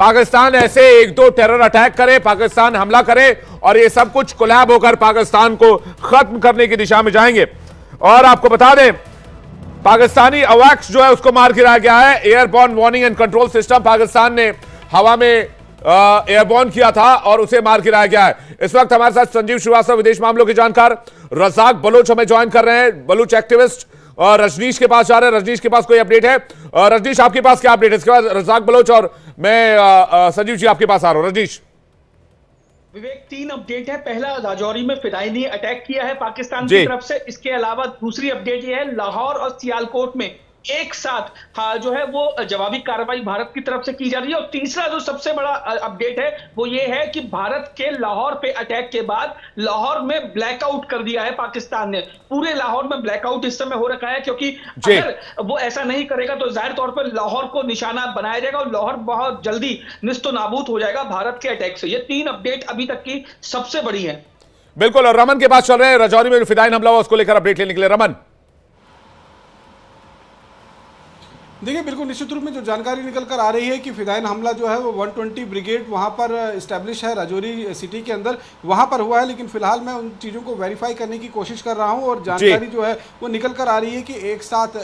पाकिस्तान ऐसे एक दो टेरर अटैक करे, पाकिस्तान हमला करे और ये सब कुछ कोलैब होकर पाकिस्तान को खत्म करने की दिशा में जाएंगे। और आपको बता दें, पाकिस्तानी अवैक्स जो है उसको मार गिराया गया है। Airborne warning and control system Pakistan ने हवा में एयरबॉर्न किया था और उसे मार गिराया गया है। इस वक्त हमारे साथ संजीव श्रीवास्तव, विदेश मामलों के जानकार, रजाक बलोच हमें ज्वाइन कर रहे हैं, बलूच एक्टिविस्ट, और रजनीश के पास जा रहे हैं। रजनीश के पास कोई अपडेट है? रजनीश, आपके पास क्या अपडेट है? इसके बाद रजाक बलोच और मैं संजीव जी आपके पास आ रहा हूं। रजनीश। विवेक, 3 अपडेट है। पहला, राजौरी में फिदाई ने अटैक किया है पाकिस्तान की तरफ से। इसके अलावा दूसरी अपडेट ये है, लाहौर और सियालकोट में एक साथ जो है वो जवाबी कार्रवाई भारत की तरफ से की जा रही है। और तीसरा जो सबसे बड़ा अपडेट है वो ये है कि भारत के लाहौर पे अटैक के बाद लाहौर में ब्लैकआउट कर दिया है पाकिस्तान ने। पूरे लाहौर में ब्लैकआउट इस समय हो रखा है, क्योंकि अगर वो ऐसा नहीं करेगा तो जाहिर तौर पर लाहौर को निशाना बनाया जाएगा और लाहौर बहुत जल्दी निस्तो नाबूद हो जाएगा भारत के अटैक से। ये 3 अपडेट अभी तक की सबसे बड़ी है। बिल्कुल। और रमन के पास चल रहे हैं, रजौरी में फिदायीन हमला हुआ उसको लेकर अपडेट लेने के लिए। रमन। देखिए, बिल्कुल निश्चित रूप में जो जानकारी निकल कर आ रही है कि फिदायीन हमला जो है वो 120 ब्रिगेड वहाँ पर इस्टेब्लिश है राजौरी सिटी के अंदर, वहाँ पर हुआ है। लेकिन फिलहाल मैं उन चीज़ों को वेरीफाई करने की कोशिश कर रहा हूँ और जानकारी जो है वो निकल कर आ रही है कि एक साथ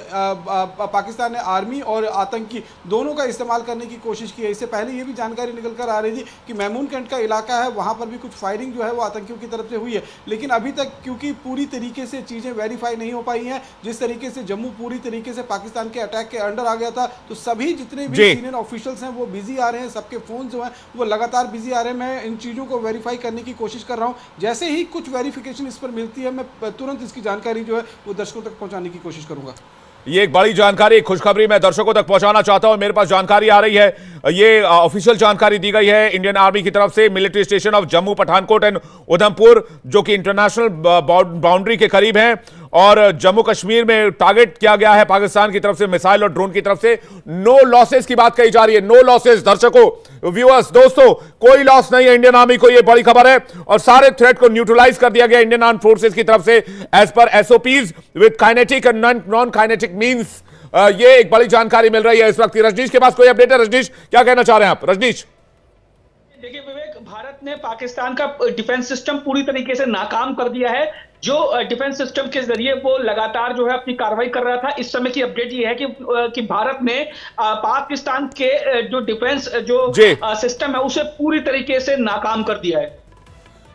पाकिस्तान ने आर्मी और आतंकी दोनों का इस्तेमाल करने की कोशिश की है। इससे पहले ये भी जानकारी निकल कर आ रही थी कि मैमून कैंट का इलाका है, वहाँ पर भी कुछ फायरिंग जो है वो आतंकियों की तरफ से हुई है। लेकिन अभी तक क्योंकि पूरी तरीके से चीज़ें वेरीफाई नहीं हो पाई हैं, जिस तरीके से जम्मू पूरी तरीके से पाकिस्तान के अटैक के अंडर आ गया था, तो सभी जितने भी सीनियर ऑफिशियल्स हैं वो बिजी आ रहे हैं, सबके फोन जो हैं वो लगातार बिजी आ रहे हैं। मैं इन चीज़ों को वेरीफाई करने की कोशिश कर रहा हूं। जैसे ही कुछ वेरिफिकेशन इस पर मिलती है, मैं तुरंत इसकी जानकारी जो है वो दर्शकों तक पहुंचाने की कोशिश करूंगा। ये एक बड़ी जानकारी, एक खुशखबरी मैं दर्शकों तक पहुंचाना चाहता हूं। मेरे पास जानकारी आ रही है, ये ऑफिशियल जानकारी दी गई है इंडियन आर्मी की तरफ से। Military station of Jammu, Pathankot and Udhampur, जो कि इंटरनेशनल बाउंड्री के करीब है और जम्मू कश्मीर में टारगेट किया गया है पाकिस्तान की तरफ से मिसाइल और ड्रोन की तरफ से। नो लॉसेस की बात कही जा रही है, नो लॉसेस। दर्शकों, व्यूअर्स, दोस्तों, कोई लॉस नहीं है इंडियन आर्मी को, ये बड़ी खबर है। और सारे थ्रेट को न्यूट्रलाइज कर दिया गया इंडियन आर्म फोर्सेस की तरफ से as per SOPs with kinetic and non kinetic means. ये एक बड़ी जानकारी मिल रही है इस वक्त। रजनीश के पास कोई अपडेट है? रजनीश, क्या कहना चाह रहे हैं आप? रजनीश। देखिए विवेक, भारत ने पाकिस्तान का डिफेंस सिस्टम पूरी तरीके से नाकाम कर दिया है। जो डिफेंस सिस्टम के जरिए वो लगातार जो है अपनी कार्रवाई कर रहा था, इस समय की अपडेट ये है कि भारत ने पाकिस्तान के जो डिफेंस जो सिस्टम है उसे पूरी तरीके से नाकाम कर दिया है।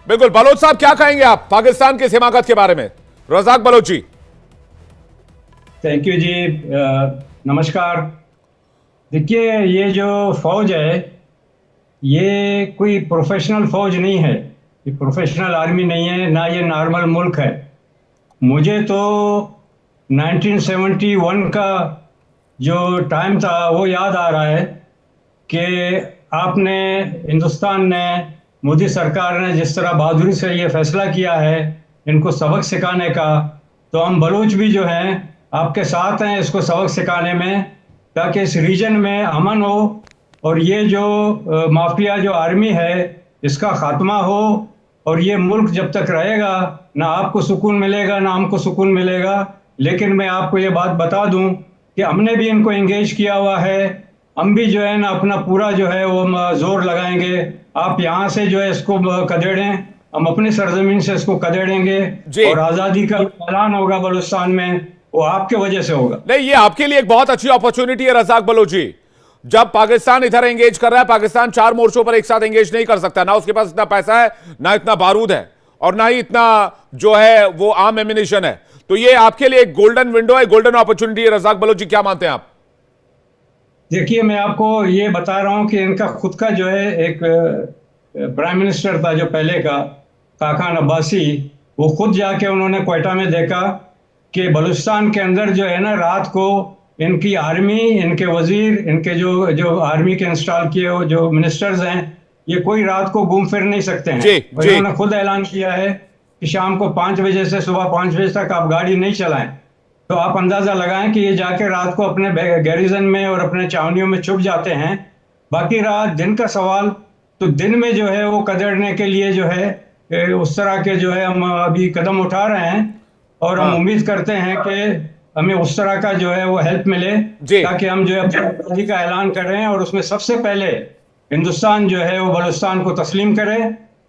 बिल्कुल। बलोच साहब, क्या कहेंगे आप पाकिस्तान की इस हिमाकत के बारे में? रजाक बलोच जी। थैंक यू जी, नमस्कार। देखिए, ये जो फौज है ये कोई प्रोफेशनल फौज नहीं है, ये प्रोफेशनल आर्मी नहीं है, ना ये नॉर्मल मुल्क है। मुझे तो 1971 का जो टाइम था वो याद आ रहा है कि आपने, हिंदुस्तान ने, मोदी सरकार ने जिस तरह बहादुरी से ये फैसला किया है इनको सबक सिखाने का, तो हम बलूच भी जो हैं आपके साथ हैं इसको सबक सिखाने में, ताकि इस रीजन में अमन हो और ये जो माफिया जो आर्मी है इसका खात्मा हो। और ये मुल्क जब तक रहेगा ना आपको सुकून मिलेगा ना हमको सुकून मिलेगा। लेकिन मैं आपको ये बात बता दूं कि हमने भी इनको एंगेज किया हुआ है, हम भी जो है ना अपना पूरा जो है वो जोर लगाएंगे। आप यहाँ से जो है इसको कदेड़ें, हम अपनी सरजमीन से इसको कदेड़ेंगे और आज़ादी का ऐलान होगा बलूचिस्तान में, वो आपके वजह से होगा। नहीं, ये आपके लिए एक बहुत अच्छी अपॉर्चुनिटी है रजाक बलोच जी। जब पाकिस्तान इधर एंगेज कर रहा है, पाकिस्तान 4 मोर्चों पर एक साथ एंगेज नहीं कर सकता, ना उसके पास इतना पैसा है, ना इतना बारूद है और ना ही इतना जो है वो आम एमिनेशन है। तो ये आपके लिए एक गोल्डन विंडो है, गोल्डन अपॉर्चुनिटी है। रजाक बलोच जी, क्या मानते हैं आप? देखिए, मैं आपको ये बता रहा हूं कि इनका खुद का जो है एक प्राइम मिनिस्टर था जो पहले का, खाकान अब्बासी, वो खुद जाके उन्होंने क्वेटा में देखा कि बलूचिस्तान के अंदर जो है ना रात को इनकी आर्मी, इनके वजीर, इनके जो आर्मी के इंस्टॉल किए हो जो मिनिस्टर्स हैं, ये कोई रात को घूम फिर नहीं सकते हैं। उन्होंने खुद ऐलान किया है कि शाम को 5 बजे से सुबह 5 बजे तक आप गाड़ी नहीं चलाएं। तो आप अंदाजा लगाएं कि ये जाके रात को अपने गैरिजन में और अपने छावनियों में छुप जाते हैं। बाकी रात दिन का सवाल, तो दिन में जो है वो कदरने के लिए जो है उस तरह के जो है हम अभी कदम उठा रहे हैं और हम उम्मीद करते हैं कि हमें उस तरह का जो है वो हेल्प मिले ताकि हम जो है आज़ादी का ऐलान कर रहे हैं। और उसमें सबसे पहले हिंदुस्तान जो है वो बलूचिस्तान को तस्लीम करे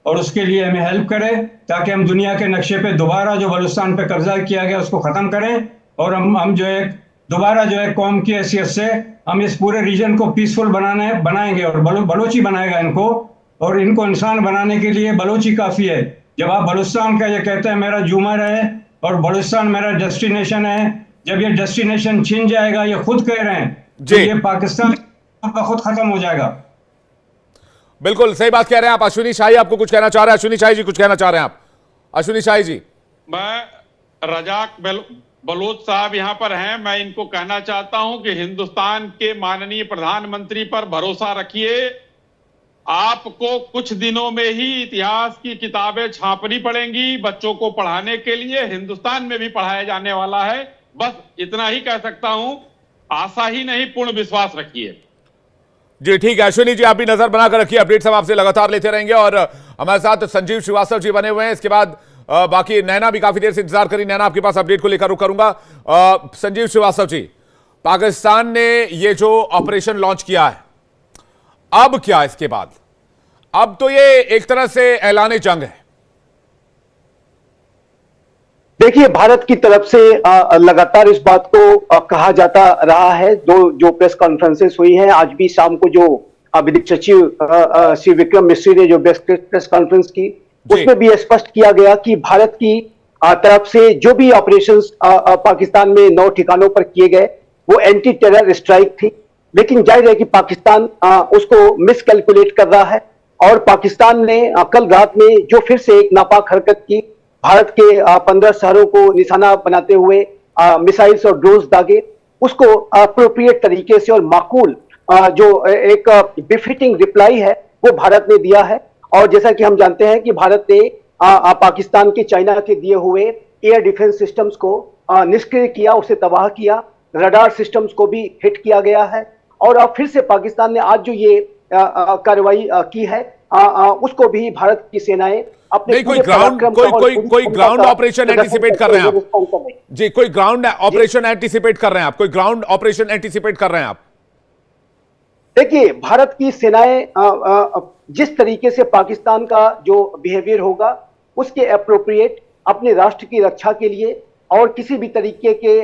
और उसके लिए हमें हेल्प करे, ताकि हम दुनिया के नक्शे पे दोबारा जो बलूचिस्तान पे कब्जा किया गया उसको ख़त्म करें और हम जो है दोबारा जो है कौम की हैसियत से हम इस पूरे रीजन को पीसफुल बनाएंगे और बलोची बनाएगा इनको, और इनको इंसान बनाने के लिए बलोची काफ़ी है। जब आप बलूचिस्तान का ये कहते हैं मेरा जूमर है और बलूचिस्तान मेरा डेस्टिनेशन है, जब ये डेस्टिनेशन छिन जाएगा, ये खुद कह रहे हैं, तो ये पाकिस्तान का खुद खत्म हो जाएगा। बिल्कुल सही बात कह रहे हैं आप। अश्विनी शाही आपको कुछ कहना चाह रहे हैं। अश्विनी शाही जी कुछ कहना चाह रहे हैं आप। अश्विनी शाही जी। मैं रजाक बलोच साहब यहाँ पर हैं। मैं इनको कहना चाहता हूं कि हिंदुस्तान के माननीय प्रधानमंत्री पर भरोसा रखिए। आपको कुछ दिनों में ही इतिहास की किताबें छापनी पड़ेंगी बच्चों को पढ़ाने के लिए। हिंदुस्तान में भी पढ़ाया जाने वाला है। बस इतना ही कह सकता हूं। आशा ही नहीं, पूर्ण विश्वास रखिए। जी ठीक है अश्विनी जी, आप भी नजर बनाकर रखिए। अपडेट्स हम आपसे लगातार लेते रहेंगे और हमारे साथ संजीव श्रीवास्तव जी बने हुए हैं। इसके बाद बाकी नैना भी काफी देर से इंतजार करी। नैना आपके पास अपडेट को लेकर रुक करूंगा। संजीव श्रीवास्तव जी, पाकिस्तान ने ये जो ऑपरेशन लॉन्च किया है, अब क्या इसके बाद? अब तो ये एक तरह से ऐलान जंग है। देखिए, भारत की तरफ से लगातार इस बात को कहा जाता रहा है। जो प्रेस कॉन्फ्रेंसेस हुई हैं, आज भी शाम को जो विदेश सचिव श्री विक्रम मिश्री ने जो प्रेस कॉन्फ्रेंस की, उसमें भी स्पष्ट किया गया कि भारत की तरफ से जो भी ऑपरेशंस पाकिस्तान में 9 ठिकानों पर किए गए वो एंटी टेरर स्ट्राइक थी। लेकिन जाहिर है कि पाकिस्तान उसको मिसकैलकुलेट कर रहा है और पाकिस्तान ने कल रात में जो फिर से एक नापाक हरकत की, भारत के 15 शहरों को निशाना बनाते हुए मिसाइल्स और ड्रोन्स दागे, उसको अप्रोप्रिएट तरीके से और माकूल जो एक बिफिटिंग रिप्लाई है वो भारत ने दिया है। और जैसा कि हम जानते हैं कि भारत ने पाकिस्तान के चाइना के दिए हुए एयर डिफेंस सिस्टम्स को निष्क्रिय किया, उसे तबाह किया, रडार सिस्टम्स को भी हिट किया गया है। और अब फिर से पाकिस्तान ने आज जो ये कार्रवाई की है, उसको भी भारत की सेनाएं अपने कोई ग्राउंड ऑपरेशन एंटिसिपेट कर रहे हैं आप जी? कोई ग्राउंड ऑपरेशन एंटिसिपेट कर रहे हैं आप? कोई ग्राउंड ऑपरेशन एंटिसिपेट कर रहे हैं आप? देखिए, भारत की सेनाएं जिस तरीके से पाकिस्तान का जो बिहेवियर होगा उसके अप्रोप्रिएट अपने राष्ट्र की रक्षा के लिए और किसी भी तरीके के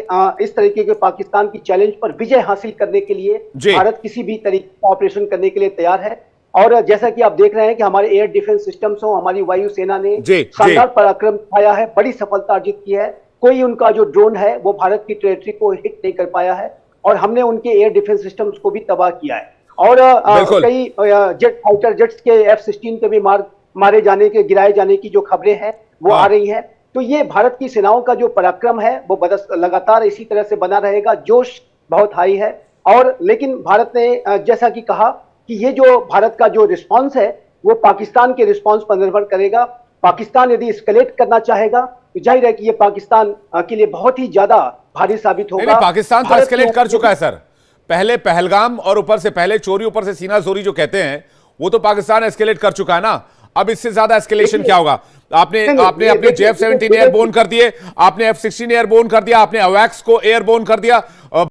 इस तरीके के पाकिस्तान की चैलेंज पर विजय हासिल करने के लिए भारत किसी भी तरीके का ऑपरेशन करने के लिए तैयार है। और जैसा कि आप देख रहे हैं कि हमारे एयर डिफेंस सिस्टम्स हो, हमारी वायु सेना ने शानदार पराक्रम दिखाया है, बड़ी सफलता अर्जित की है। कोई उनका जो ड्रोन है वो भारत की टेरिटरी को हिट नहीं कर पाया है और हमने उनके एयर डिफेंस सिस्टम्स को भी तबाह किया है। और कई जेट फाइटर जेट्स के F-16 के भी मारे जाने के, गिराए जाने की जो खबरें हैं वो आ रही हैं। तो ये भारत की सेनाओं का जो पराक्रम है वो लगातार इसी तरह से बना रहेगा। जोश बहुत हाई है। और लेकिन भारत ने जैसा कि कहा कि ये जो भारत का जो रिस्पांस है वो पाकिस्तान के रिस्पांस पर निर्भर करेगा। पाकिस्तान यदि एस्केलेट करना चाहेगा तो जाहिर है कि ये पाकिस्तान के लिए बहुत ही ज्यादा भारी साबित होगा। नहीं, पाकिस्तान तो एस्केलेट कर चुका है सर। पहले पहलगाम और ऊपर से पहले चोरी, ऊपर से सीना जोरी जो कहते हैं वो तो पाकिस्तान एस्केलेट कर चुका है ना। अब इससे ज्यादा एस्केलेशन क्या होगा? आपने अपने JF-17 एयरबोर्न कर दिए, आपने F-16 एयरबोर्न कर दिया, आपने अवैक्स को एयरबोर्न कर दिया।